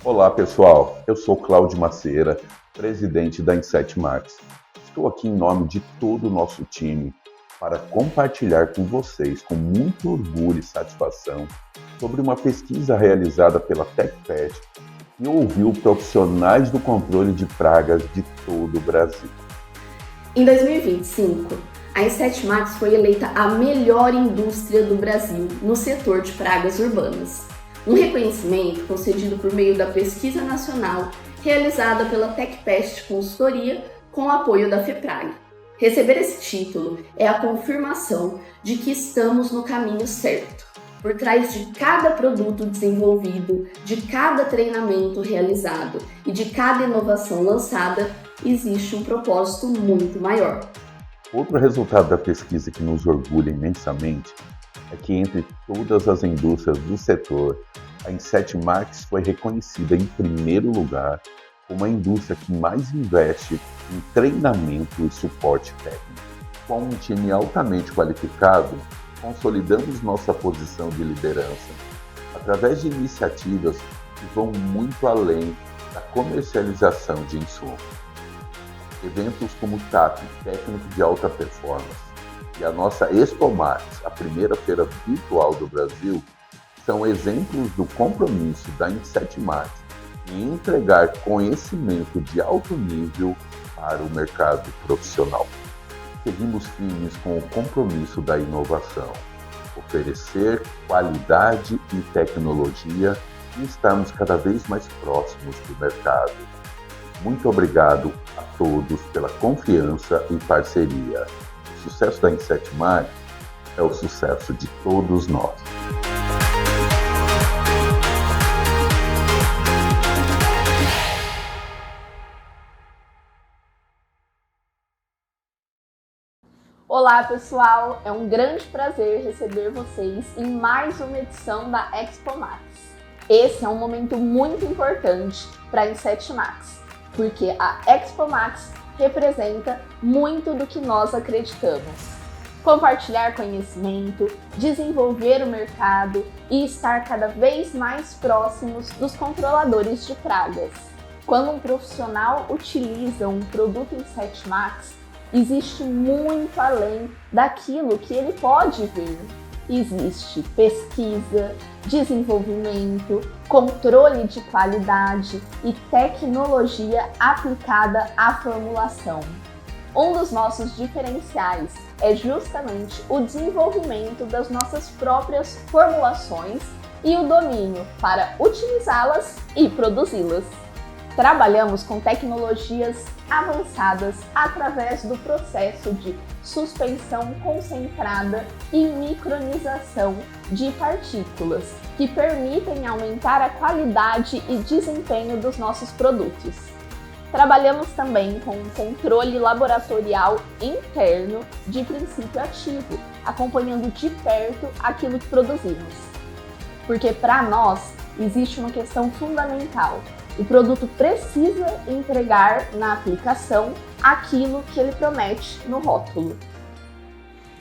Olá pessoal, eu sou Cláudio Macieira, presidente da Inset Max. Estou aqui em nome de todo o nosso time para compartilhar com vocês, com muito orgulho e satisfação, sobre uma pesquisa realizada pela TecPest que ouviu profissionais do controle de pragas de todo o Brasil. Em 2025, a Inset Max foi eleita a melhor indústria do Brasil no setor de pragas urbanas. Um reconhecimento concedido por meio da pesquisa nacional realizada pela TecPest Consultoria com o apoio da FEPRAG. Receber esse título é a confirmação de que estamos no caminho certo. Por trás de cada produto desenvolvido, de cada treinamento realizado e de cada inovação lançada, existe um propósito muito maior. Outro resultado da pesquisa que nos orgulha imensamente é que entre todas as indústrias do setor, a Inset Max foi reconhecida em primeiro lugar como a indústria que mais investe em treinamento e suporte técnico. Com um time altamente qualificado, consolidamos nossa posição de liderança através de iniciativas que vão muito além da comercialização de insumos. Eventos como o TAP, Técnico de Alta Performance, e a nossa Expo Max, a primeira feira virtual do Brasil, são exemplos do compromisso da Inset Max em entregar conhecimento de alto nível para o mercado profissional. Seguimos firmes com o compromisso da inovação, oferecer qualidade e tecnologia e estarmos cada vez mais próximos do mercado. Muito obrigado a todos pela confiança e parceria. O sucesso da Inset Max é o sucesso de todos nós. Olá pessoal, é um grande prazer receber vocês em mais uma edição da Expo Max. Esse é um momento muito importante para a Inset Max, porque a Expo Max representa muito do que nós acreditamos. Compartilhar conhecimento, desenvolver o mercado e estar cada vez mais próximos dos controladores de pragas. Quando um profissional utiliza um produto Inset Max, existe muito além daquilo que ele pode ver. Existe pesquisa, desenvolvimento, controle de qualidade e tecnologia aplicada à formulação. Um dos nossos diferenciais é justamente o desenvolvimento das nossas próprias formulações e o domínio para utilizá-las e produzi-las. Trabalhamos com tecnologias avançadas através do processo de suspensão concentrada e micronização de partículas, que permitem aumentar a qualidade e desempenho dos nossos produtos. Trabalhamos também com um controle laboratorial interno de princípio ativo, acompanhando de perto aquilo que produzimos. Porque para nós existe uma questão fundamental. O produto precisa entregar na aplicação aquilo que ele promete no rótulo.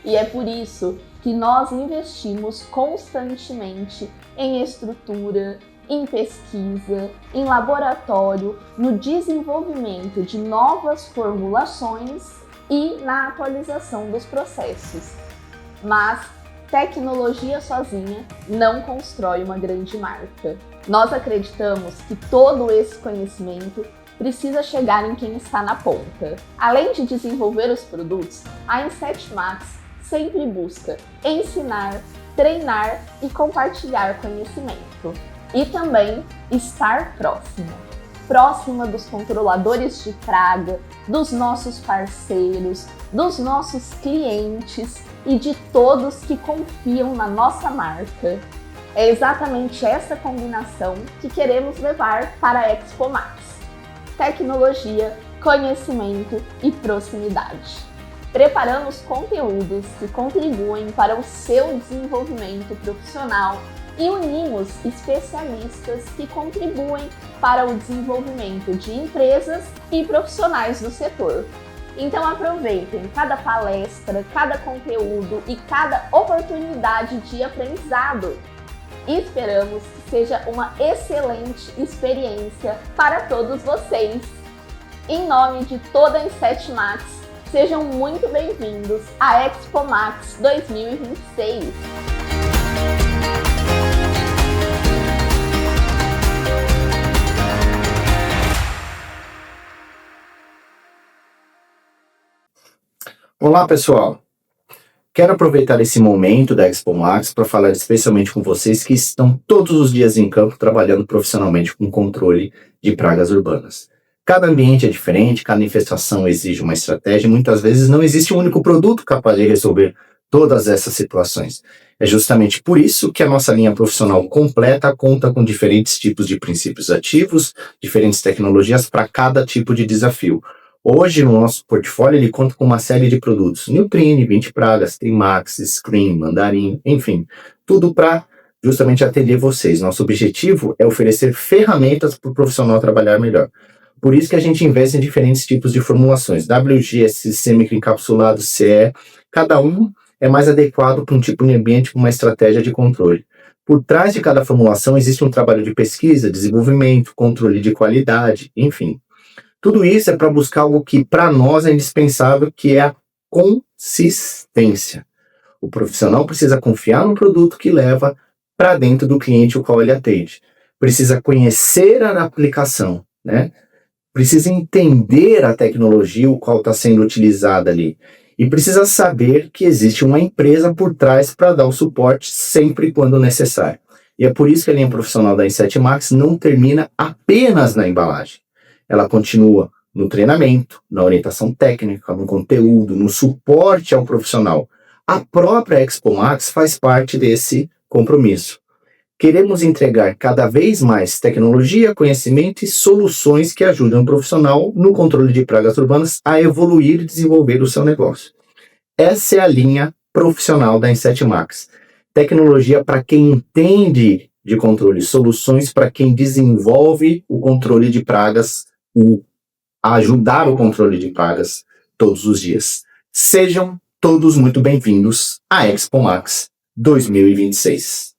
E é por isso que nós investimos constantemente em estrutura, em pesquisa, em laboratório, no desenvolvimento de novas formulações e na atualização dos processos. Mas tecnologia sozinha não constrói uma grande marca. Nós acreditamos que todo esse conhecimento precisa chegar em quem está na ponta. Além de desenvolver os produtos, a Inset Max sempre busca ensinar, treinar e compartilhar conhecimento. E também estar próxima dos controladores de praga, dos nossos parceiros, dos nossos clientes e de todos que confiam na nossa marca. É exatamente essa combinação que queremos levar para a Expo Max: tecnologia, conhecimento e proximidade. Preparamos conteúdos que contribuem para o seu desenvolvimento profissional e unimos especialistas que contribuem para o desenvolvimento de empresas e profissionais do setor. Então aproveitem cada palestra, cada conteúdo e cada oportunidade de aprendizado. E esperamos que seja uma excelente experiência para todos vocês. Em nome de toda a Inset Max, sejam muito bem-vindos à Expo Max 2026. Olá, pessoal! Quero aproveitar esse momento da Expo Max para falar especialmente com vocês que estão todos os dias em campo trabalhando profissionalmente com controle de pragas urbanas. Cada ambiente é diferente, cada infestação exige uma estratégia e muitas vezes não existe um único produto capaz de resolver todas essas situações. É justamente por isso que a nossa linha profissional completa conta com diferentes tipos de princípios ativos, diferentes tecnologias para cada tipo de desafio. Hoje, no nosso portfólio, ele conta com uma série de produtos. Nutrine, 20 pragas, Trimax, Scream, Mandarim, enfim, tudo para justamente atender vocês. Nosso objetivo é oferecer ferramentas para o profissional trabalhar melhor. Por isso que a gente investe em diferentes tipos de formulações. WGS, semi-encapsulado, CE, cada um é mais adequado para um tipo de ambiente com uma estratégia de controle. Por trás de cada formulação existe um trabalho de pesquisa, desenvolvimento, controle de qualidade, enfim. Tudo isso é para buscar algo que para nós é indispensável, que é a consistência. O profissional precisa confiar no produto que leva para dentro do cliente o qual ele atende. Precisa conhecer a aplicação, né? Precisa entender a tecnologia o qual está sendo utilizada ali. E precisa saber que existe uma empresa por trás para dar o suporte sempre quando necessário. E é por isso que a linha profissional da Inset Max não termina apenas na embalagem. Ela continua no treinamento, na orientação técnica, no conteúdo, no suporte ao profissional. A própria Expo Max faz parte desse compromisso. Queremos entregar cada vez mais tecnologia, conhecimento e soluções que ajudem o profissional no controle de pragas urbanas a evoluir e desenvolver o seu negócio. Essa é a linha profissional da Inset Max. Tecnologia para quem entende de controle, soluções para quem desenvolve o controle de pragas, ajudar o controle de pragas todos os dias. Sejam todos muito bem-vindos à Expo Max 2026.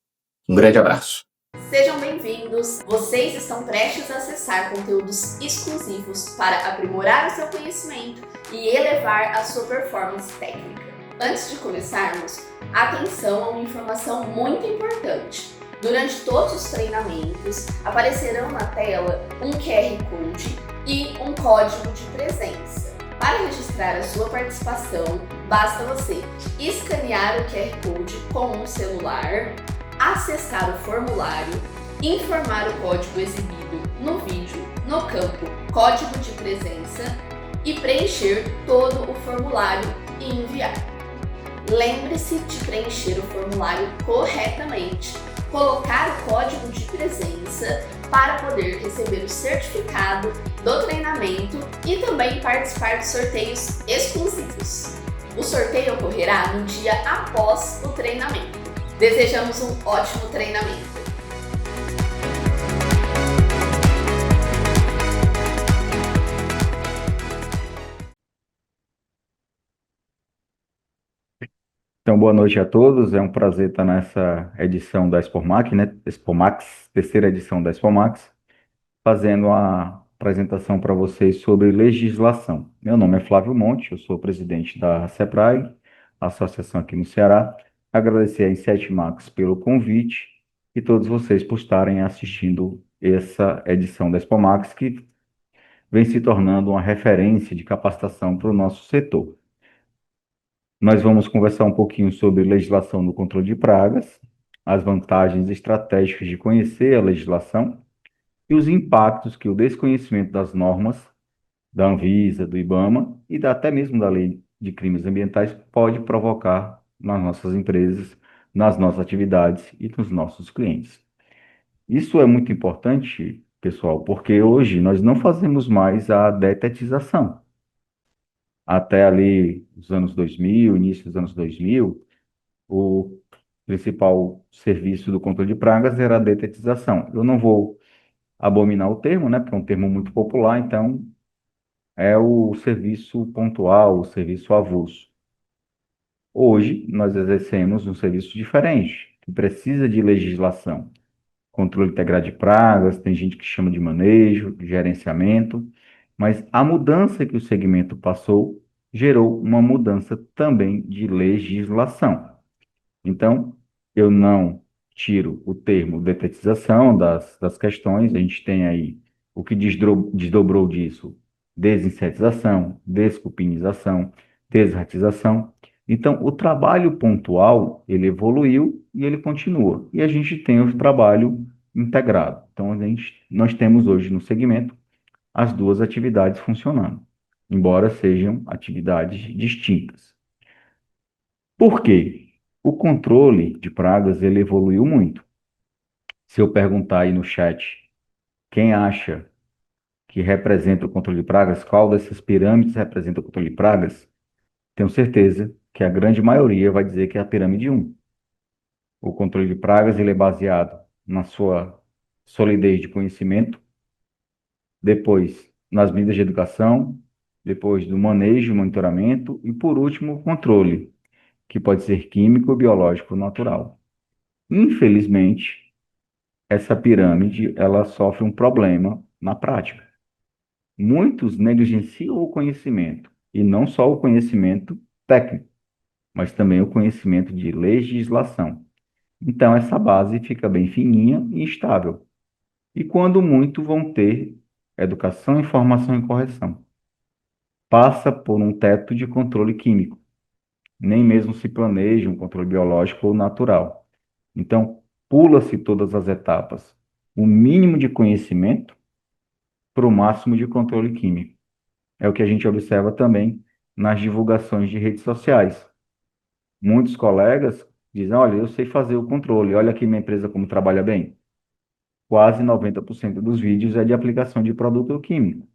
Um grande abraço. Sejam bem-vindos! Vocês estão prestes a acessar conteúdos exclusivos para aprimorar o seu conhecimento e elevar a sua performance técnica. Antes de começarmos, atenção a uma informação muito importante. Durante todos os treinamentos, aparecerão na tela um QR Code e um código de presença. Para registrar a sua participação, basta você escanear o QR Code com um celular, acessar o formulário, informar o código exibido no vídeo no campo Código de Presença e preencher todo o formulário e enviar. Lembre-se de preencher o formulário corretamente, colocar o código de presença para poder receber o certificado do treinamento e também participar de sorteios exclusivos. O sorteio ocorrerá no dia após o treinamento. Desejamos um ótimo treinamento! Então, boa noite a todos. É um prazer estar nessa edição da Expo Max, né? Expo Max, terceira edição da Expo Max, fazendo a apresentação para vocês sobre legislação. Meu nome é Flávio Monte, eu sou presidente da CEPRAG, associação aqui no Ceará. Agradecer a Inset Max pelo convite e todos vocês por estarem assistindo essa edição da Expo Max, que vem se tornando uma referência de capacitação para o nosso setor. Nós vamos conversar um pouquinho sobre legislação no controle de pragas, as vantagens estratégicas de conhecer a legislação e os impactos que o desconhecimento das normas da Anvisa, do IBAMA e até mesmo da Lei de Crimes Ambientais pode provocar nas nossas empresas, nas nossas atividades e nos nossos clientes. Isso é muito importante, pessoal, porque hoje nós não fazemos mais a detetização. Até ali os anos 2000, início dos anos 2000, o principal serviço do controle de pragas era a detetização. Eu não vou abominar o termo, né, porque é um termo muito popular, então é o serviço pontual, o serviço avulso. Hoje, nós exercemos um serviço diferente, que precisa de legislação. controle integrado de pragas, tem gente que chama de manejo, de gerenciamento, mas a mudança que o segmento passou gerou uma mudança também de legislação. Então, eu não tiro o termo detetização das questões, a gente tem aí o que desdobrou disso: desinsetização, descupinização, desratização. Então, o trabalho pontual, ele evoluiu e ele continua. E a gente tem o trabalho integrado. Então, nós temos hoje no segmento as duas atividades funcionando, embora sejam atividades distintas. Por quê? O controle de pragas, ele evoluiu muito. Se eu perguntar aí no chat, quem acha que representa o controle de pragas, qual dessas pirâmides representa o controle de pragas, tenho certeza que a grande maioria vai dizer que é a pirâmide 1. O controle de pragas, ele é baseado na sua solidez de conhecimento, depois nas medidas de educação, depois do manejo, monitoramento e, por último, o controle, que pode ser químico, biológico ou natural. Infelizmente, essa pirâmide ela sofre um problema na prática. Muitos negligenciam o conhecimento, e não só o conhecimento técnico, mas também o conhecimento de legislação. Então, essa base fica bem fininha e estável. E quando muito, vão ter educação, informação e correção. Passa por um teto de controle químico. Nem mesmo se planeja um controle biológico ou natural. Então, pula-se todas as etapas. O mínimo de conhecimento para o máximo de controle químico. É o que a gente observa também nas divulgações de redes sociais. Muitos colegas dizem: olha, eu sei fazer o controle, olha aqui minha empresa como trabalha bem. Quase 90% dos vídeos é de aplicação de produto químico.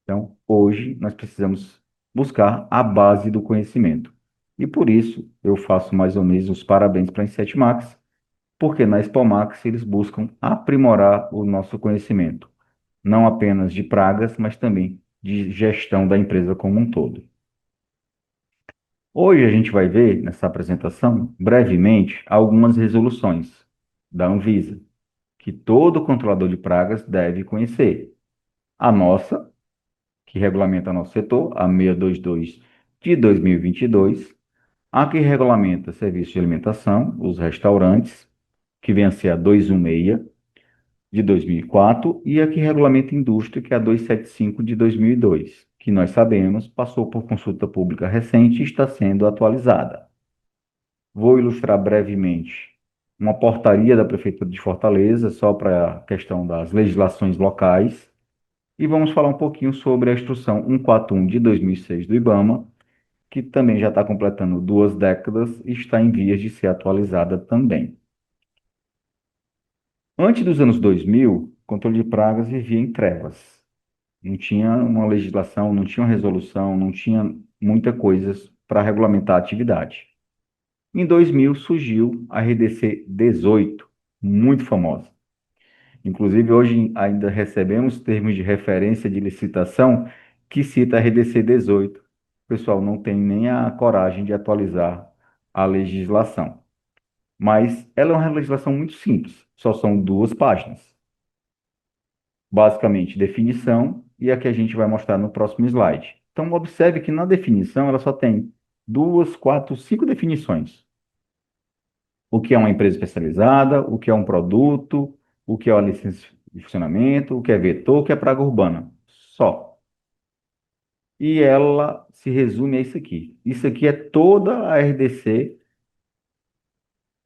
Então, hoje, nós precisamos buscar a base do conhecimento. E por isso, eu faço mais ou menos os parabéns para a Inset Max, porque na Expomax eles buscam aprimorar o nosso conhecimento, não apenas de pragas, mas também de gestão da empresa como um todo. Hoje a gente vai ver, nessa apresentação, brevemente, algumas resoluções da Anvisa, que todo controlador de pragas deve conhecer. A nossa, que regulamenta nosso setor, a 622 de 2022, a que regulamenta serviços de alimentação, os restaurantes, que vem a ser a 216 de 2004, e a que regulamenta indústria, que é a 275 de 2002, que nós sabemos passou por consulta pública recente e está sendo atualizada. Vou ilustrar brevemente uma portaria da Prefeitura de Fortaleza, só para a questão das legislações locais, e vamos falar um pouquinho sobre a Instrução 141 de 2006 do IBAMA, que também já está completando 2 décadas e está em vias de ser atualizada também. Antes dos anos 2000, o controle de pragas vivia em trevas. Não tinha uma legislação, não tinha uma resolução, não tinha muita coisa para regulamentar a atividade. Em 2000 surgiu a RDC 18, muito famosa. Inclusive, hoje ainda recebemos termos de referência de licitação que cita a RDC 18. O pessoal não tem nem a coragem de atualizar a legislação. Mas ela é uma legislação muito simples, só são 2 páginas. Basicamente, definição e a que a gente vai mostrar no próximo slide. Então, observe que na definição ela só tem 2, 4, 5 definições. O que é uma empresa especializada, o que é um produto, o que é uma licença de funcionamento, o que é vetor, o que é praga urbana. Só. E ela se resume a isso aqui. Isso aqui é toda a RDC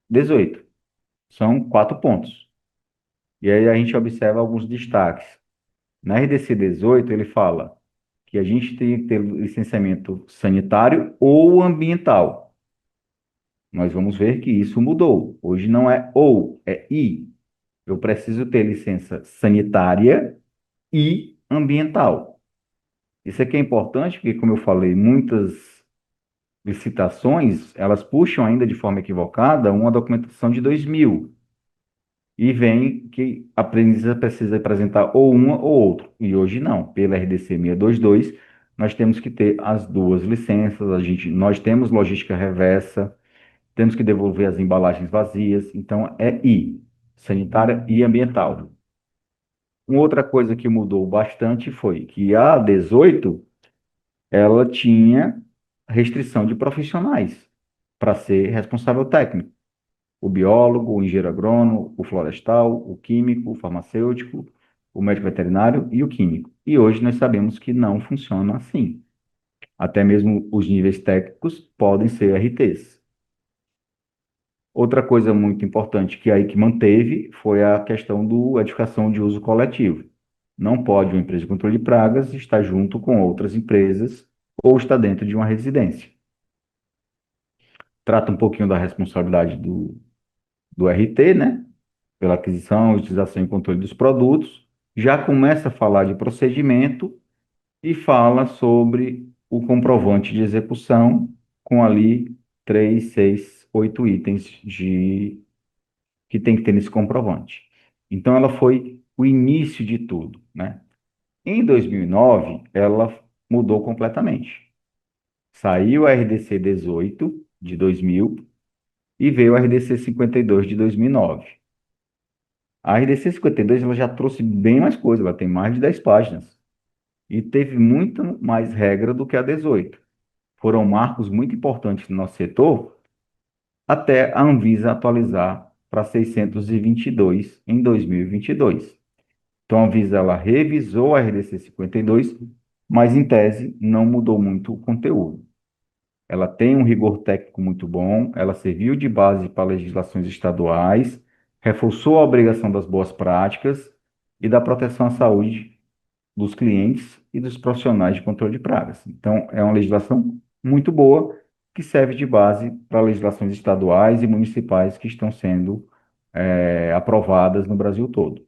18. São 4 pontos. E aí a gente observa alguns destaques. Na RDC 18, ele fala que a gente tem que ter licenciamento sanitário ou ambiental. Nós vamos ver que isso mudou. Hoje não é ou, é e. Eu preciso ter licença sanitária e ambiental. Isso aqui é importante porque, como eu falei, muitas licitações, elas puxam ainda de forma equivocada uma documentação de 2000. E vem que a aprendiz precisa apresentar ou uma ou outra. E hoje não. Pela RDC 622, nós temos que ter as 2 licenças. Nós temos logística reversa, temos que devolver as embalagens vazias. Então, é I. sanitária e ambiental. Uma outra coisa que mudou bastante foi que a 18 ela tinha restrição de profissionais para ser responsável técnico. O biólogo, o engenheiro agrônomo, o florestal, o químico, o farmacêutico, o médico veterinário e o químico. E hoje nós sabemos que não funciona assim. Até mesmo os níveis técnicos podem ser RTs. Outra coisa muito importante que aí que manteve foi a questão do edificação de uso coletivo. Não pode uma empresa de controle de pragas estar junto com outras empresas ou estar dentro de uma residência. Trata um pouquinho da responsabilidade do RT, né? Pela aquisição, utilização e controle dos produtos. Já começa a falar de procedimento e fala sobre o comprovante de execução com ali 3, 6, 8 itens que tem que ter nesse comprovante. Então, ela foi o início de tudo, né? Em 2009, ela mudou completamente. Saiu a RDC 18 de 2000 e veio a RDC 52 de 2009. A RDC 52 ela já trouxe bem mais coisa, ela tem mais de 10 páginas e teve muito mais regra do que a 18. Foram marcos muito importantes no nosso setor até a Anvisa atualizar para 622 em 2022. Então, a Anvisa ela revisou a RDC 52, mas em tese não mudou muito o conteúdo. Ela tem um rigor técnico muito bom, ela serviu de base para legislações estaduais, reforçou a obrigação das boas práticas e da proteção à saúde dos clientes e dos profissionais de controle de pragas. Então, é uma legislação muito boa que serve de base para legislações estaduais e municipais que estão sendo aprovadas no Brasil todo,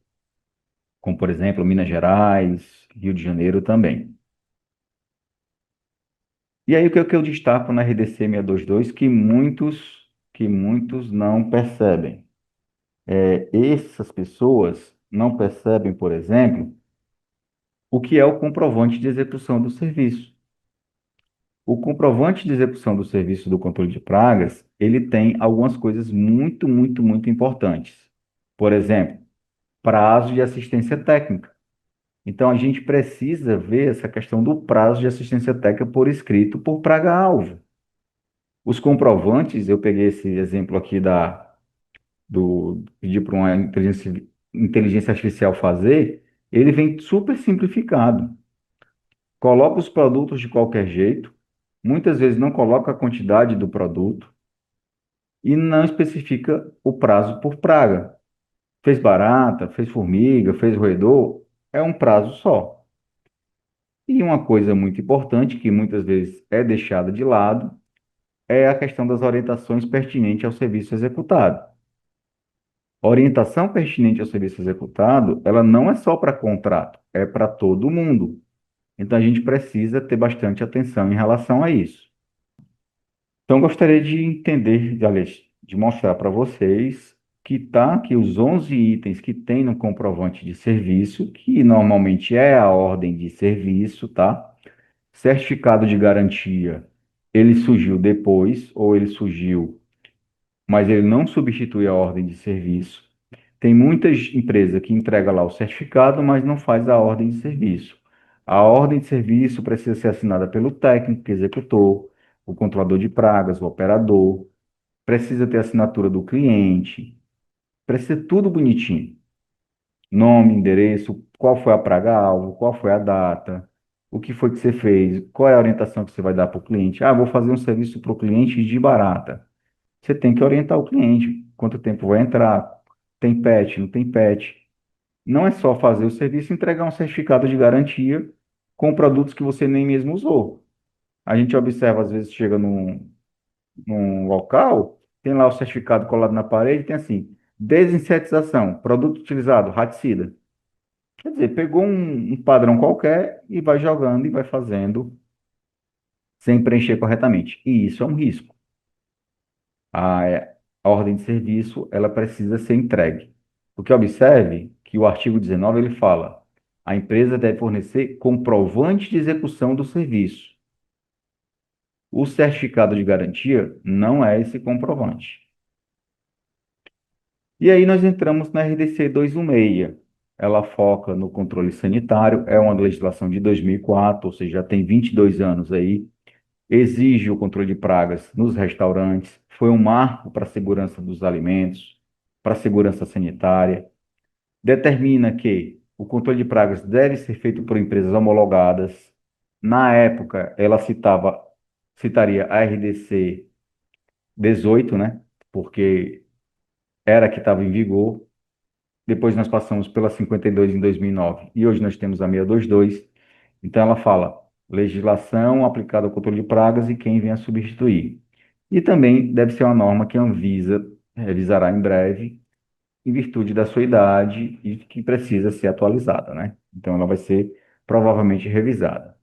como, por exemplo, Minas Gerais, Rio de Janeiro também. E aí, o que eu destaco na RDC 622 que muitos não percebem? Essas pessoas não percebem, por exemplo, o que é o comprovante de execução do serviço. O comprovante de execução do serviço do controle de pragas, ele tem algumas coisas muito, muito, muito importantes. Por exemplo, prazo de assistência técnica. Então, a gente precisa ver essa questão do prazo de assistência técnica por escrito por praga-alvo. Os comprovantes, eu peguei esse exemplo aqui pedi para uma inteligência artificial fazer, ele vem super simplificado. Coloca os produtos de qualquer jeito, muitas vezes não coloca a quantidade do produto e não especifica o prazo por praga. Fez barata, fez formiga, fez roedor, é um prazo só. E uma coisa muito importante, que muitas vezes é deixada de lado, é a questão das orientações pertinentes ao serviço executado. A orientação pertinente ao serviço executado, ela não é só para contrato, é para todo mundo. Então, a gente precisa ter bastante atenção em relação a isso. Então, gostaria de entender, Alex, de mostrar para vocês que tá aqui os 11 itens que tem no comprovante de serviço, que normalmente é a ordem de serviço, tá? Certificado de garantia, ele surgiu depois, ou ele surgiu, mas ele não substitui a ordem de serviço. Tem muitas empresas que entregam lá o certificado, mas não faz a ordem de serviço. A ordem de serviço precisa ser assinada pelo técnico, executor, o controlador de pragas, o operador, precisa ter a assinatura do cliente, precisa ser tudo bonitinho. Nome, endereço, qual foi a praga-alvo, qual foi a data, o que foi que você fez, qual é a orientação que você vai dar para o cliente. Ah, vou fazer um serviço para o cliente de barata. Você tem que orientar o cliente, quanto tempo vai entrar, tem PET, não tem PET. Não é só fazer o serviço e entregar um certificado de garantia com produtos que você nem mesmo usou. A gente observa, às vezes, chega num local, tem lá o certificado colado na parede, tem assim, desinsetização, produto utilizado, raticida. Quer dizer, pegou um padrão qualquer e vai jogando e vai fazendo sem preencher corretamente. E isso é um risco. A ordem de serviço, ela precisa ser entregue. Porque observe que o artigo 19, ele fala, a empresa deve fornecer comprovante de execução do serviço. O certificado de garantia não é esse comprovante. E aí nós entramos na RDC 216. Ela foca no controle sanitário, é uma legislação de 2004, ou seja, já tem 22 anos aí. Exige o controle de pragas nos restaurantes, foi um marco para a segurança dos alimentos, para a segurança sanitária. Determina que o controle de pragas deve ser feito por empresas homologadas. Na época, ela citaria a RDC 18, né? Porque era a que estava em vigor. Depois nós passamos pela 52 em 2009 e hoje nós temos a 622. Então ela fala legislação aplicada ao controle de pragas e quem vem a substituir. E também deve ser uma norma que a Anvisa revisará em breve, em virtude da sua idade e que precisa ser atualizada, né? Então ela vai ser provavelmente revisada.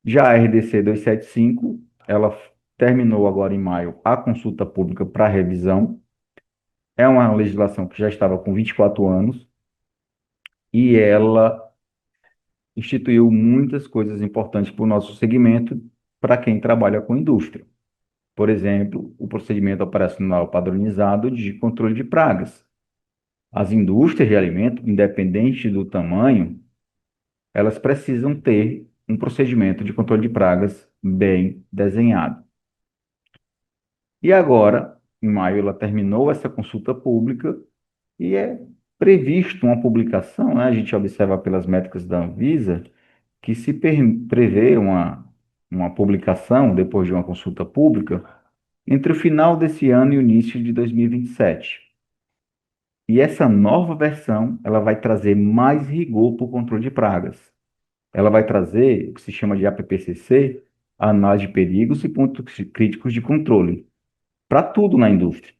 Já a RDC 275, ela terminou agora em maio a consulta pública para revisão. É uma legislação que já estava com 24 anos e ela instituiu muitas coisas importantes para o nosso segmento, para quem trabalha com indústria. Por exemplo, o procedimento operacional padronizado de controle de pragas. As indústrias de alimento, independente do tamanho, elas precisam ter um procedimento de controle de pragas bem desenhado. E agora, em maio, ela terminou essa consulta pública e é previsto uma publicação, né? A gente observa pelas métricas da Anvisa, que se prevê uma publicação, depois de uma consulta pública, entre o final desse ano e o início de 2027. E essa nova versão, ela vai trazer mais rigor para o controle de pragas. Ela vai trazer o que se chama de APPCC, análise de perigos e pontos críticos de controle, para tudo na indústria,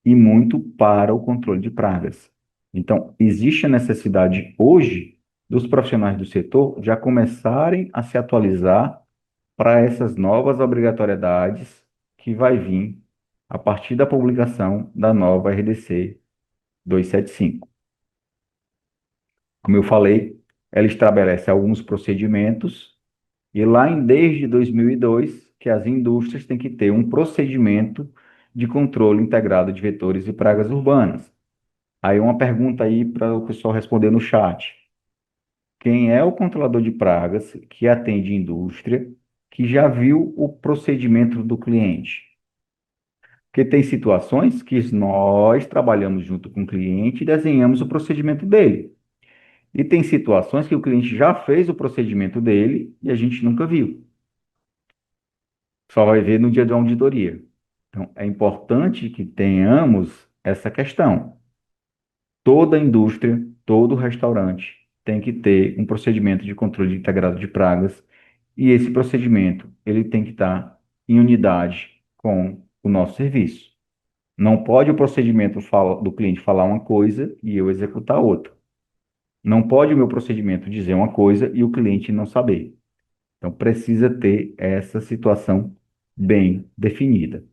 e muito para o controle de pragas. Então, existe a necessidade hoje dos profissionais do setor já começarem a se atualizar para essas novas obrigatoriedades que vai vir a partir da publicação da nova RDC 275. Como eu falei, ela estabelece alguns procedimentos e lá desde 2002 que as indústrias têm que ter um procedimento de controle integrado de vetores e pragas urbanas. Aí uma pergunta aí para o pessoal responder no chat. Quem é o controlador de pragas que atende indústria que já viu o procedimento do cliente? Porque tem situações que nós trabalhamos junto com o cliente e desenhamos o procedimento dele. E tem situações que o cliente já fez o procedimento dele e a gente nunca viu. Só vai ver no dia da auditoria. Então, é importante que tenhamos essa questão. Toda indústria, todo restaurante tem que ter um procedimento de controle integrado de pragas e esse procedimento ele tem que estar em unidade com o nosso serviço. Não pode o procedimento do cliente falar uma coisa e eu executar outra. Não pode o meu procedimento dizer uma coisa e o cliente não saber. Então, precisa ter essa situação bem definida.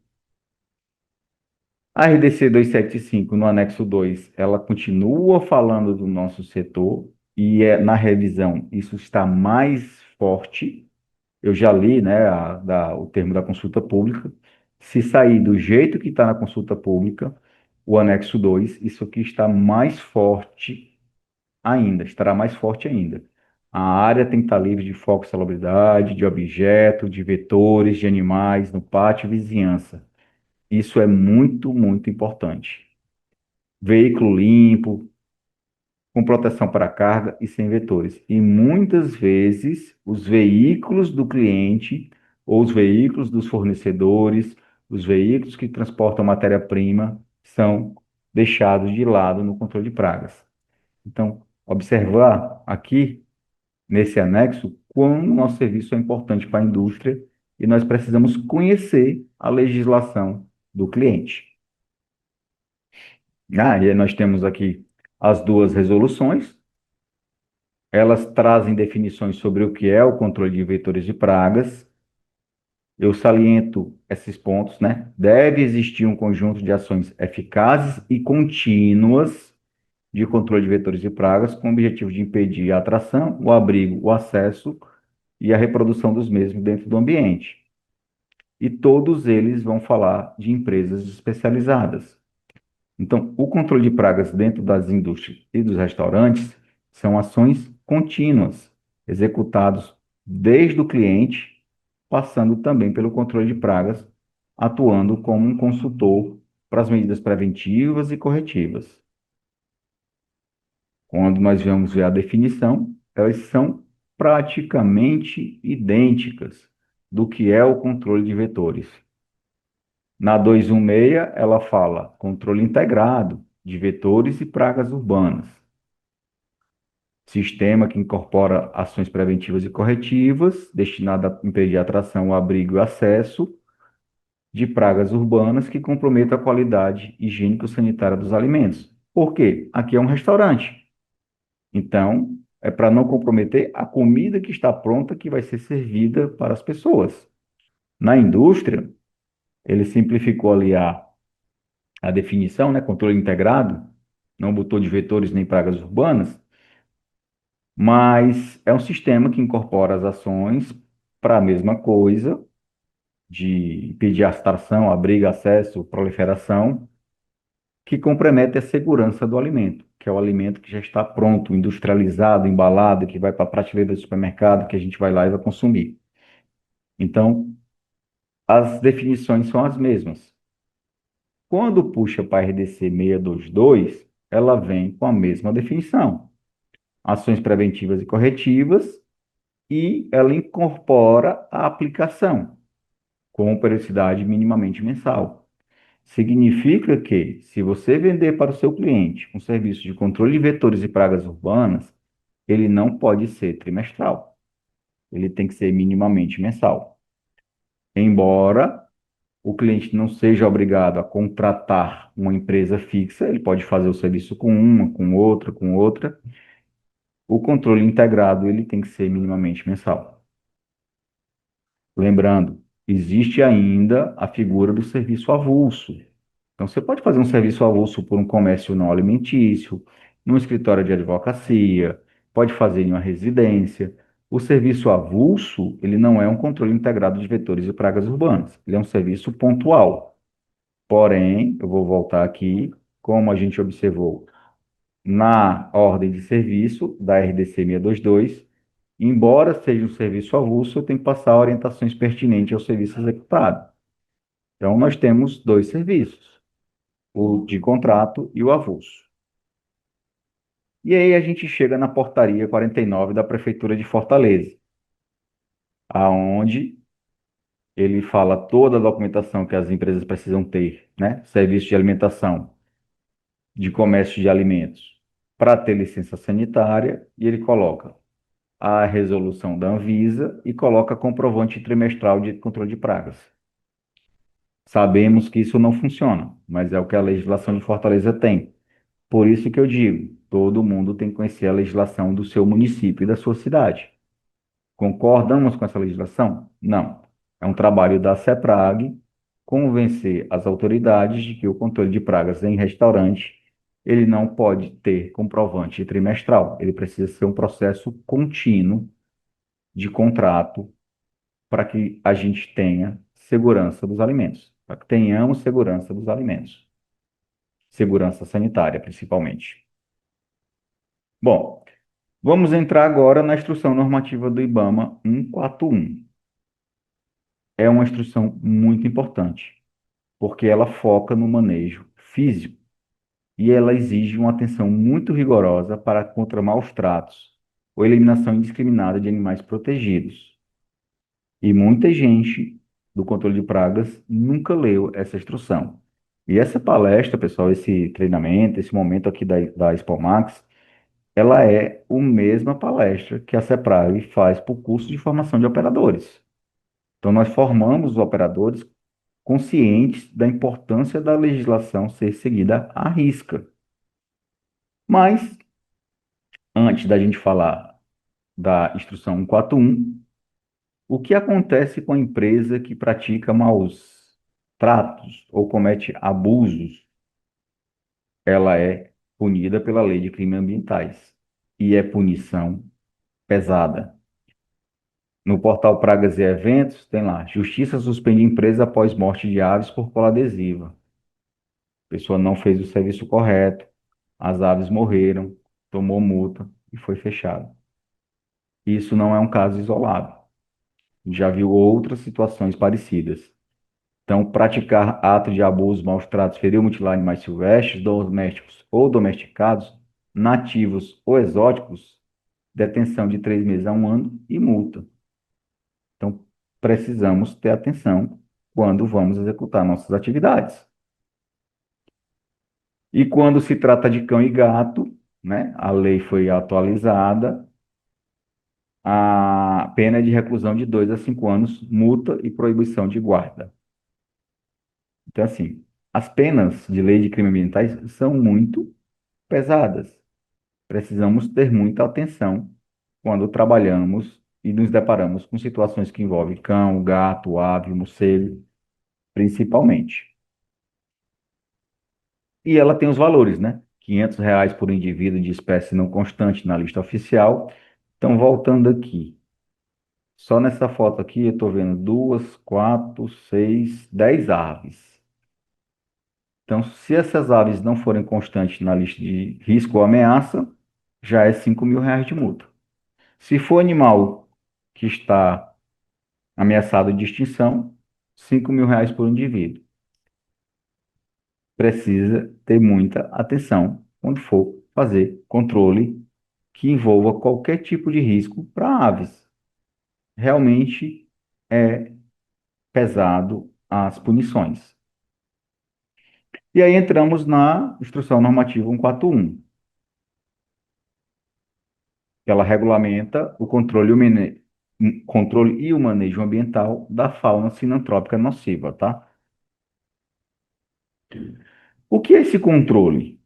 A RDC 275, no anexo 2, ela continua falando do nosso setor e na revisão isso está mais forte. Eu já li, né, o termo da consulta pública. Se sair do jeito que está na consulta pública, o anexo 2, isso aqui está mais forte ainda, estará mais forte ainda. A área tem que estar livre de foco de salubridade, de objeto, de vetores, de animais no pátio e vizinhança. Isso é muito, muito importante. Veículo limpo, com proteção para carga e sem vetores. E muitas vezes os veículos do cliente ou os veículos dos fornecedores, os veículos que transportam matéria-prima são deixados de lado no controle de pragas. Então, observar aqui nesse anexo quão o nosso serviço é importante para a indústria e nós precisamos conhecer a legislação do cliente. E aí nós temos aqui as duas resoluções. Elas trazem definições sobre o que é o controle de vetores de pragas. Eu saliento esses pontos, né? Deve existir um conjunto de ações eficazes e contínuas de controle de vetores de pragas com o objetivo de impedir a atração, o abrigo, o acesso e a reprodução dos mesmos dentro do ambiente. E todos eles vão falar de empresas especializadas. Então, o controle de pragas dentro das indústrias e dos restaurantes são ações contínuas, executadas desde o cliente, passando também pelo controle de pragas, atuando como um consultor para as medidas preventivas e corretivas. Quando nós vamos ver a definição, elas são praticamente idênticas do que é o controle de vetores. Na 216, ela fala controle integrado de vetores e pragas urbanas. Sistema que incorpora ações preventivas e corretivas, destinado a impedir a atração, o abrigo e o acesso de pragas urbanas que comprometam a qualidade higiênico-sanitária dos alimentos. Por quê? Aqui é um restaurante. Então, é para não comprometer a comida que está pronta que vai ser servida para as pessoas. Na indústria, ele simplificou ali a definição, né, controle integrado, não botou de vetores nem pragas urbanas, mas é um sistema que incorpora as ações para a mesma coisa, de impedir a extração, abrigo, acesso, proliferação, que compromete a segurança do alimento, que é o alimento que já está pronto, industrializado, embalado, que vai para a prateleira do supermercado, que a gente vai lá e vai consumir. Então, as definições são as mesmas. Quando puxa para a RDC 622, ela vem com a mesma definição. Ações preventivas e corretivas, e ela incorpora a aplicação com periodicidade minimamente mensal. Significa que, se você vender para o seu cliente um serviço de controle de vetores e pragas urbanas, ele não pode ser trimestral. Ele tem que ser minimamente mensal. Embora o cliente não seja obrigado a contratar uma empresa fixa, ele pode fazer o serviço com uma, com outra, com outra. O controle integrado, ele tem que ser minimamente mensal. Lembrando, existe ainda a figura do serviço avulso. Então, você pode fazer um serviço avulso por um comércio não alimentício, num escritório de advocacia, pode fazer em uma residência. O serviço avulso, ele não é um controle integrado de vetores e pragas urbanas. Ele é um serviço pontual. Porém, eu vou voltar aqui, como a gente observou na ordem de serviço da RDC 622, embora seja um serviço avulso, eu tenho que passar orientações pertinentes ao serviço executado. Então, nós temos dois serviços, o de contrato e o avulso. E aí a gente chega na portaria 49 da Prefeitura de Fortaleza, aonde ele fala toda a documentação que as empresas precisam ter, né? Serviço de alimentação, de comércio de alimentos, para ter licença sanitária, e ele coloca a resolução da Anvisa e coloca comprovante trimestral de controle de pragas. Sabemos que isso não funciona, mas é o que a legislação de Fortaleza tem. Por isso que eu digo, todo mundo tem que conhecer a legislação do seu município e da sua cidade. Concordamos com essa legislação? Não. É um trabalho da CEPRAG convencer as autoridades de que o controle de pragas em restaurante, ele não pode ter comprovante trimestral. Ele precisa ser um processo contínuo de contrato para que a gente tenha segurança dos alimentos, para que tenhamos segurança dos alimentos. Segurança sanitária, principalmente. Bom, vamos entrar agora na instrução normativa do IBAMA 141. É uma instrução muito importante, porque ela foca no manejo físico e ela exige uma atenção muito rigorosa para contra maus tratos ou eliminação indiscriminada de animais protegidos. E muita gente do controle de pragas nunca leu essa instrução. E essa palestra, pessoal, esse treinamento, esse momento aqui da Expomax, ela é a mesma palestra que a CEPRAG faz para o curso de formação de operadores. Então, nós formamos os operadores conscientes da importância da legislação ser seguida à risca. Mas, antes da gente falar da instrução 141, o que acontece com a empresa que pratica maus tratos ou comete abusos? Ela é punida pela Lei de Crimes Ambientais e é punição pesada. No portal Pragas e Eventos, tem lá: Justiça suspende empresa após morte de aves por cola adesiva. pessoa não fez o serviço correto, as aves morreram, tomou multa e foi fechado. Isso não é um caso isolado. Já viu outras situações parecidas. Então, praticar ato de abuso, maus tratos, ferir ou mutilar animais silvestres, domésticos ou domesticados, nativos ou exóticos, detenção de 3 meses a 1 ano e multa. Então, precisamos ter atenção quando vamos executar nossas atividades. E quando se trata de cão e gato, né, a lei foi atualizada, a pena é de reclusão de 2 a 5 anos, multa e proibição de guarda. Então, assim, as penas de lei de crimes ambientais são muito pesadas. Precisamos ter muita atenção quando trabalhamos e nos deparamos com situações que envolvem cão, gato, ave, morcego, principalmente. E ela tem os valores, né? R$ 500 por indivíduo de espécie não constante na lista oficial. Então, voltando aqui. Só nessa foto aqui eu estou vendo 2, 4, 6, 10 aves. Então, se essas aves não forem constantes na lista de risco ou ameaça, já é R$ 5.000 de multa. Se for animal que está ameaçado de extinção, R$ 5.000 por indivíduo. Precisa ter muita atenção quando for fazer controle que envolva qualquer tipo de risco para aves. Realmente é pesado as punições. E aí entramos na Instrução Normativa 141, que ela regulamenta o controle e o manejo ambiental da fauna sinantrópica nociva, tá? O que é esse controle?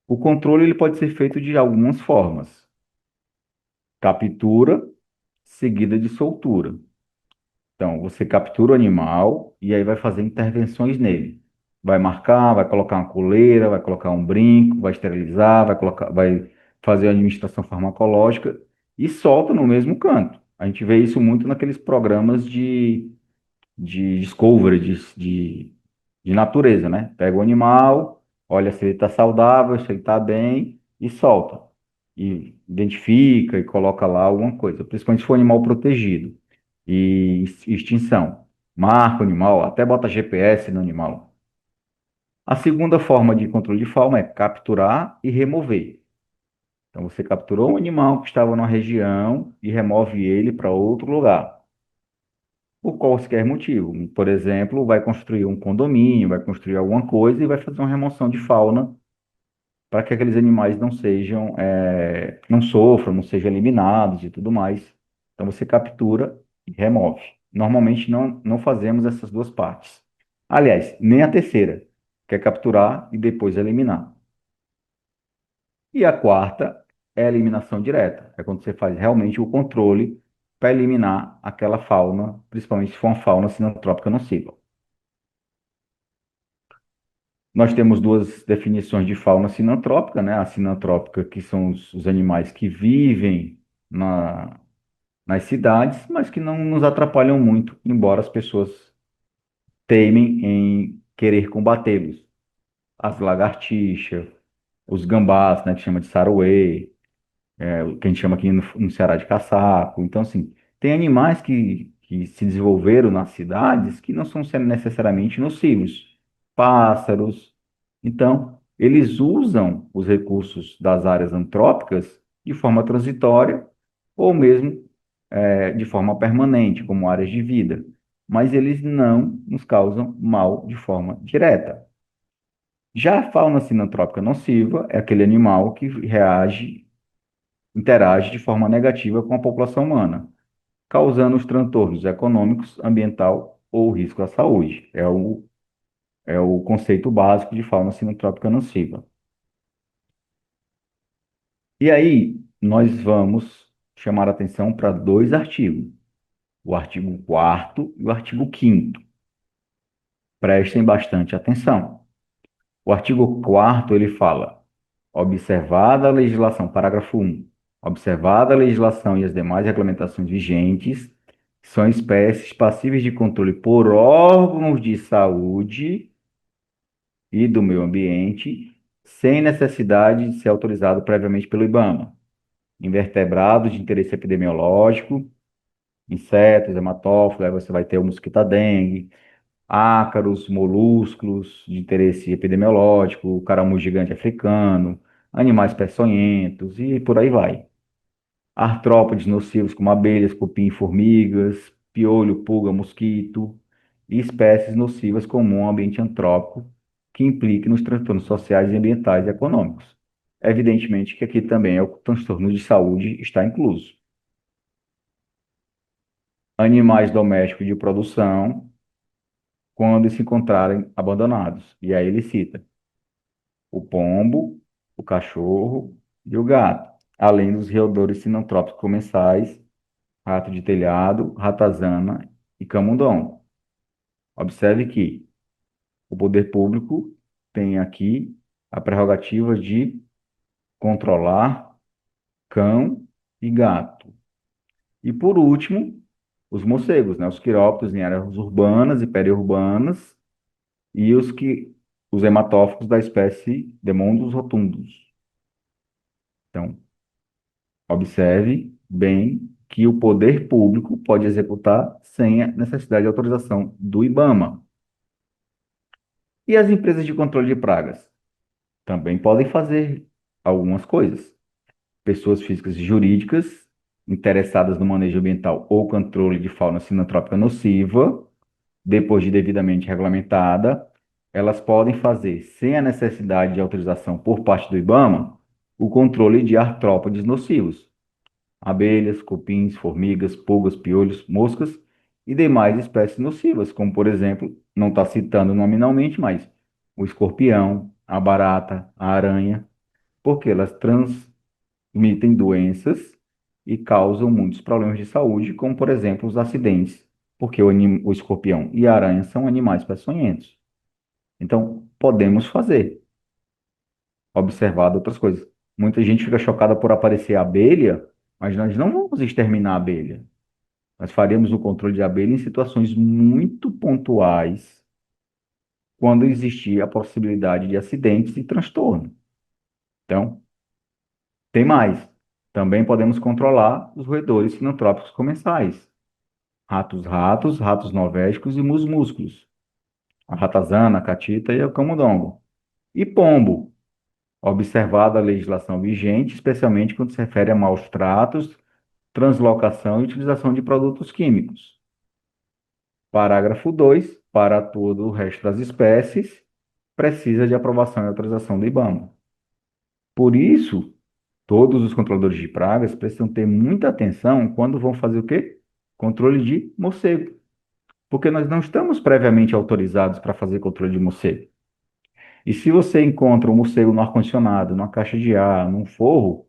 O controle ele pode ser feito de algumas formas. Captura seguida de soltura. Então, você captura o animal e aí vai fazer intervenções nele. Vai marcar, vai colocar uma coleira, vai colocar um brinco, vai esterilizar, vai fazer a administração farmacológica e solta no mesmo canto. A gente vê isso muito naqueles programas de discovery, de natureza, né? Pega o animal, olha se ele está saudável, se ele está bem e solta. E identifica e coloca lá alguma coisa, principalmente se for animal protegido e extinção. Marca o animal, até bota GPS no animal. A segunda forma de controle de fauna é capturar e remover. Então, você capturou um animal que estava numa região e remove ele para outro lugar. Por qualquer motivo. Por exemplo, vai construir um condomínio, vai construir alguma coisa e vai fazer uma remoção de fauna para que aqueles animais não sejam, não sofram, não sejam eliminados e tudo mais. Então, você captura e remove. Normalmente, não fazemos essas duas partes. Aliás, nem a terceira, que é capturar e depois eliminar. E a quarta é a eliminação direta. É quando você faz realmente o controle para eliminar aquela fauna, principalmente se for uma fauna sinantrópica nociva. Nós temos duas definições de fauna sinantrópica, né? A sinantrópica, que são os animais que vivem nas cidades, mas que não nos atrapalham muito, embora as pessoas teimem em querer combatê-los. As lagartixas, os gambás, né, que chama de saruê, o que a gente chama aqui no Ceará de caçaco. Então, assim, tem animais que se desenvolveram nas cidades que não são necessariamente nocivos. Pássaros. Então, eles usam os recursos das áreas antrópicas de forma transitória ou mesmo de forma permanente, como áreas de vida. Mas eles não nos causam mal de forma direta. Já a fauna sinantrópica nociva é aquele animal que interage de forma negativa com a população humana, causando os transtornos econômicos, ambiental ou risco à saúde. É o conceito básico de fauna sinantrópica nociva. E aí, nós vamos chamar a atenção para dois artigos, o artigo 4º e o artigo 5º. Prestem bastante atenção. O artigo 4º, ele fala: observada a legislação, parágrafo 1, observada a legislação e as demais regulamentações vigentes, são espécies passíveis de controle por órgãos de saúde e do meio ambiente, sem necessidade de ser autorizado previamente pelo IBAMA. Invertebrados de interesse epidemiológico, insetos, hematófagos, aí você vai ter o mosquito da dengue, ácaros, molúsculos de interesse epidemiológico, o caramujo gigante africano, animais peçonhentos e por aí vai. Artrópodes nocivos como abelhas, cupim, formigas, piolho, pulga, mosquito e espécies nocivas como um ambiente antrópico que implique nos transtornos sociais, ambientais e econômicos. Evidentemente que aqui também o transtorno de saúde está incluso. Animais domésticos de produção, quando se encontrarem abandonados. E aí ele cita o pombo, o cachorro e o gato, além dos roedores sinantrópicos comensais, rato de telhado, ratazana e camundongo. Observe que o poder público tem aqui a prerrogativa de controlar cão e gato. E por último, os morcegos, né? Os quirópteros em áreas urbanas e periurbanas e os hematófagos da espécie Demondus rotundus. Então, observe bem que o poder público pode executar sem a necessidade de autorização do IBAMA. E as empresas de controle de pragas também podem fazer algumas coisas. Pessoas físicas e jurídicas interessadas no manejo ambiental ou controle de fauna sinantrópica nociva, depois de devidamente regulamentada, elas podem fazer, sem a necessidade de autorização por parte do IBAMA, o controle de artrópodes nocivos, abelhas, cupins, formigas, pulgas, piolhos, moscas e demais espécies nocivas, como, por exemplo, não está citando nominalmente, mas o escorpião, a barata, a aranha, porque elas transmitem doenças e causam muitos problemas de saúde, como, por exemplo, os acidentes, porque o escorpião e a aranha são animais peçonhentos. Então, podemos fazer, observar outras coisas. Muita gente fica chocada por aparecer abelha, mas nós não vamos exterminar a abelha. Nós faremos o controle de abelha em situações muito pontuais, quando existir a possibilidade de acidentes e transtorno. Então, tem mais. Também podemos controlar os roedores sinantrópicos comensais. Ratos novésicos e musmúsculos. A ratazana, a catita e o camundongo. E pombo, observada a legislação vigente, especialmente quando se refere a maus tratos, translocação e utilização de produtos químicos. Parágrafo 2. Para todo o resto das espécies, precisa de aprovação e autorização do IBAMA. Por isso, todos os controladores de pragas precisam ter muita atenção quando vão fazer o quê? Controle de morcego. Porque nós não estamos previamente autorizados para fazer controle de morcego. E se você encontra um morcego no ar-condicionado, numa caixa de ar, num forro,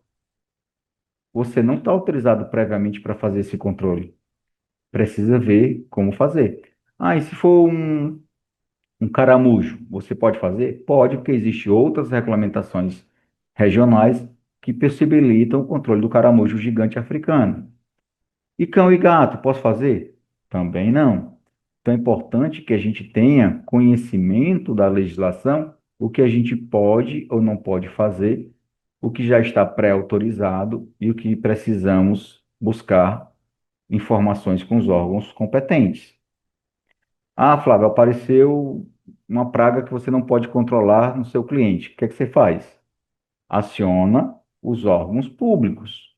você não está autorizado previamente para fazer esse controle. Precisa ver como fazer. Ah, e se for um caramujo, você pode fazer? Pode, porque existem outras regulamentações regionais que possibilitam o controle do caramujo gigante africano. E cão e gato, posso fazer? Também não. Então é importante que a gente tenha conhecimento da legislação, o que a gente pode ou não pode fazer, o que já está pré-autorizado e o que precisamos buscar informações com os órgãos competentes. Ah, Flávio, apareceu uma praga que você não pode controlar no seu cliente. O que é que você faz? Aciona os órgãos públicos,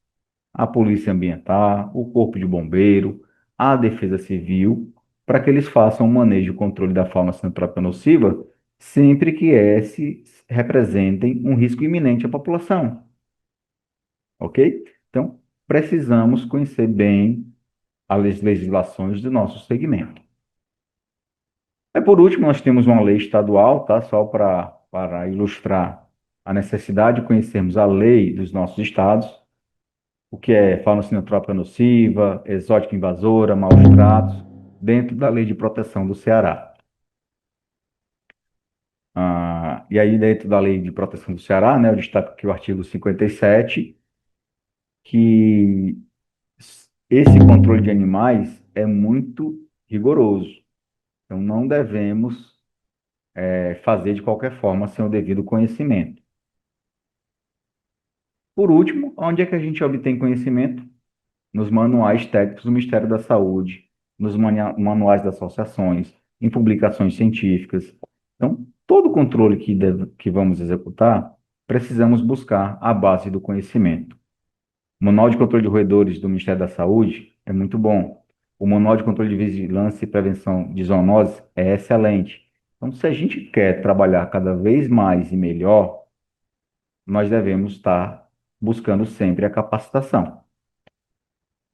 a Polícia Ambiental, o Corpo de Bombeiro, a Defesa Civil, para que eles façam o manejo e controle da fauna sinantrópica nociva sempre que esses representem um risco iminente à população. Ok? Então, precisamos conhecer bem as legislações do nosso segmento. Por último, nós temos uma lei estadual, tá? Só para ilustrar a necessidade de conhecermos a lei dos nossos estados, o que é fauna sinantrópica nociva, exótica invasora, maus tratos, dentro da Lei de Proteção do Ceará. E aí, dentro da Lei de Proteção do Ceará, né, eu destaco aqui o artigo 57, que esse controle de animais é muito rigoroso. Então, não devemos fazer de qualquer forma sem o devido conhecimento. Por último, onde é que a gente obtém conhecimento? Nos manuais técnicos do Ministério da Saúde, nos manuais das associações, em publicações científicas. Então, todo controle que vamos executar, precisamos buscar a base do conhecimento. O Manual de Controle de Roedores do Ministério da Saúde é muito bom. O Manual de Controle de Vigilância e Prevenção de Zoonoses é excelente. Então, se a gente quer trabalhar cada vez mais e melhor, nós devemos estar buscando sempre a capacitação.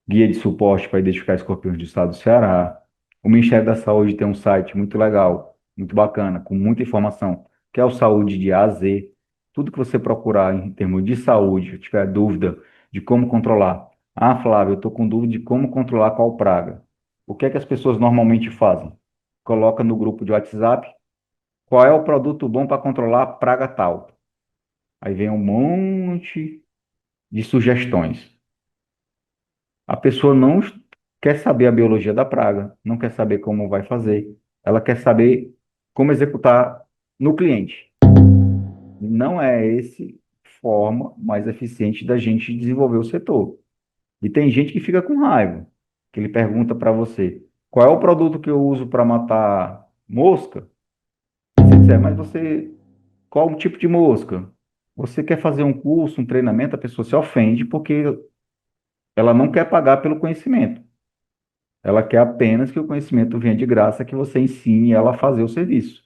Guia de suporte para identificar escorpiões do estado do Ceará. O Ministério da Saúde tem um site muito legal, muito bacana, com muita informação, que é o Saúde de A a Z. Tudo que você procurar em termos de saúde, se tiver dúvida de como controlar. Ah, Flávio, eu estou com dúvida de como controlar qual praga. O que é que as pessoas normalmente fazem? Coloca no grupo de WhatsApp qual é o produto bom para controlar a praga tal. Aí vem um monte de sugestões. A pessoa não quer saber a biologia da praga, não quer saber como vai fazer, ela quer saber como executar no cliente. Não é essa forma mais eficiente da gente desenvolver o setor. E tem gente que fica com raiva, que ele pergunta para você, qual é o produto que eu uso para matar mosca? Você disser, mas qual o tipo de mosca? Você quer fazer um curso, um treinamento, a pessoa se ofende porque ela não quer pagar pelo conhecimento. Ela quer apenas que o conhecimento venha de graça, que você ensine ela a fazer o serviço.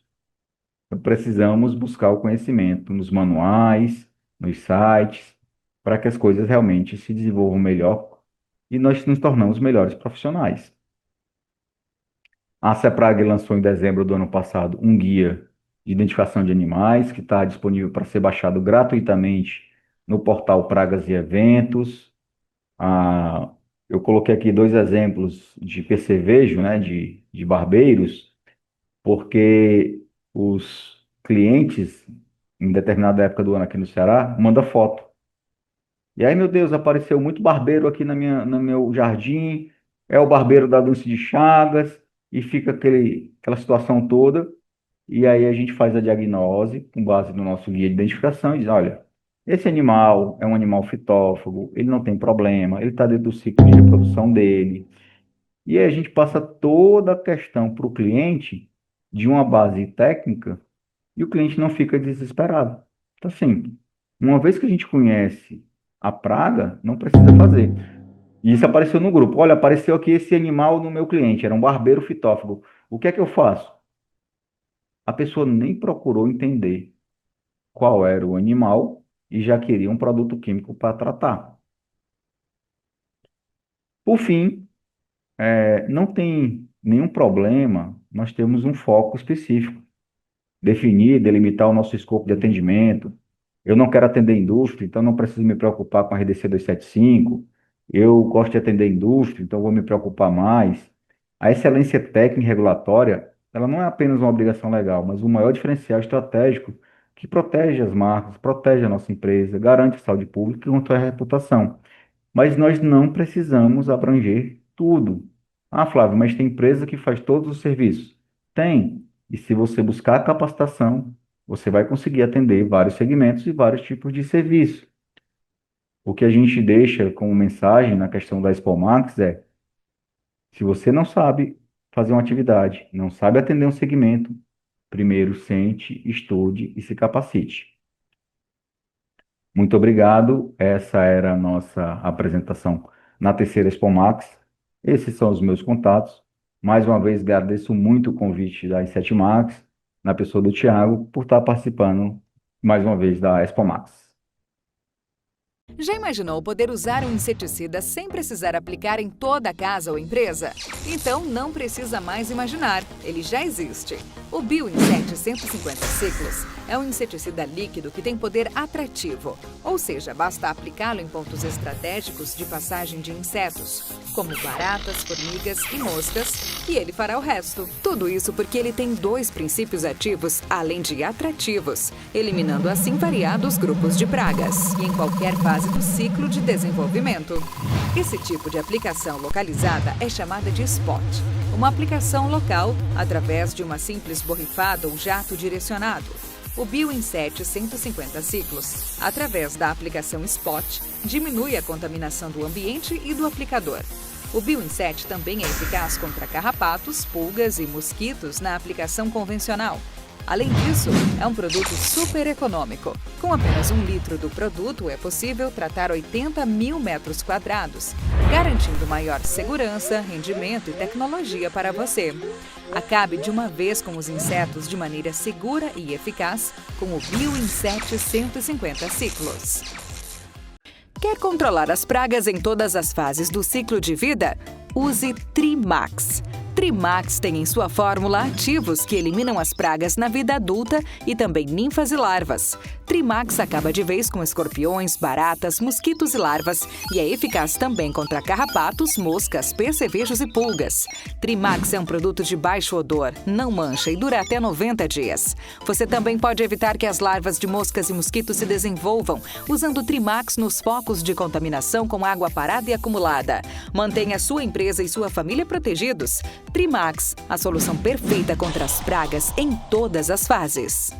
Então, precisamos buscar o conhecimento nos manuais, nos sites, para que as coisas realmente se desenvolvam melhor e nós nos tornamos melhores profissionais. A CEPRAG lançou em dezembro do ano passado um guia de identificação de animais, que está disponível para ser baixado gratuitamente no portal Pragas e Eventos. Eu coloquei aqui 2 exemplos de percevejo, né, de barbeiros, porque os clientes, em determinada época do ano aqui no Ceará, mandam foto. E aí, meu Deus, apareceu muito barbeiro aqui no meu jardim, é o barbeiro da Dulce de Chagas, e fica aquela situação toda. E aí a gente faz a diagnose com base no nosso guia de identificação e diz, olha, esse animal é um animal fitófago, ele não tem problema, ele está dentro do ciclo de reprodução dele. E aí a gente passa toda a questão para o cliente de uma base técnica e o cliente não fica desesperado. Então, assim, uma vez que a gente conhece a praga, não precisa fazer. E isso apareceu no grupo. Olha, apareceu aqui esse animal no meu cliente, era um barbeiro fitófago. O que é que eu faço? A pessoa nem procurou entender qual era o animal e já queria um produto químico para tratar. Por fim, não tem nenhum problema, nós temos um foco específico. Definir, delimitar o nosso escopo de atendimento. Eu não quero atender indústria, então não preciso me preocupar com a RDC 275. Eu gosto de atender indústria, então vou me preocupar mais. A excelência técnica e regulatória, ela não é apenas uma obrigação legal, mas o maior diferencial estratégico que protege as marcas, protege a nossa empresa, garante a saúde pública e contra a reputação. Mas nós não precisamos abranger tudo. Ah, Flávio, mas tem empresa que faz todos os serviços. Tem. E se você buscar a capacitação, você vai conseguir atender vários segmentos e vários tipos de serviço. O que a gente deixa como mensagem na questão da Expomax é, se você não sabe fazer uma atividade, não sabe atender um segmento, primeiro sente, estude e se capacite. Muito obrigado. Essa era a nossa apresentação na terceira Expomax. Esses são os meus contatos. Mais uma vez, agradeço muito o convite da i7 Max, na pessoa do Thiago, por estar participando mais uma vez da Expomax. Já imaginou poder usar um inseticida sem precisar aplicar em toda a casa ou empresa? Então não precisa mais imaginar, ele já existe. O Bioinset 150 ciclos é um inseticida líquido que tem poder atrativo, ou seja, basta aplicá-lo em pontos estratégicos de passagem de insetos, como baratas, formigas e moscas, e ele fará o resto. Tudo isso porque ele tem 2 princípios ativos, além de atrativos, eliminando assim variados grupos de pragas, e em qualquer fase do ciclo de desenvolvimento. Esse tipo de aplicação localizada é chamada de spot, uma aplicação local através de uma simples simples borrifado ou jato direcionado. O Bioinset 150 ciclos, através da aplicação Spot, diminui a contaminação do ambiente e do aplicador. O Bioinset também é eficaz contra carrapatos, pulgas e mosquitos na aplicação convencional. Além disso, é um produto super econômico. Com apenas 1 litro do produto, é possível tratar 80 mil metros quadrados, garantindo maior segurança, rendimento e tecnologia para você. Acabe de uma vez com os insetos de maneira segura e eficaz com o Bioinset 150 ciclos. Quer controlar as pragas em todas as fases do ciclo de vida? Use Trimax. Trimax tem em sua fórmula ativos que eliminam as pragas na vida adulta e também ninfas e larvas. Trimax acaba de vez com escorpiões, baratas, mosquitos e larvas e é eficaz também contra carrapatos, moscas, percevejos e pulgas. Trimax é um produto de baixo odor, não mancha e dura até 90 dias. Você também pode evitar que as larvas de moscas e mosquitos se desenvolvam usando Trimax nos focos de contaminação com água parada e acumulada. Mantenha sua empresa e sua família protegidos. Trimax, a solução perfeita contra as pragas em todas as fases.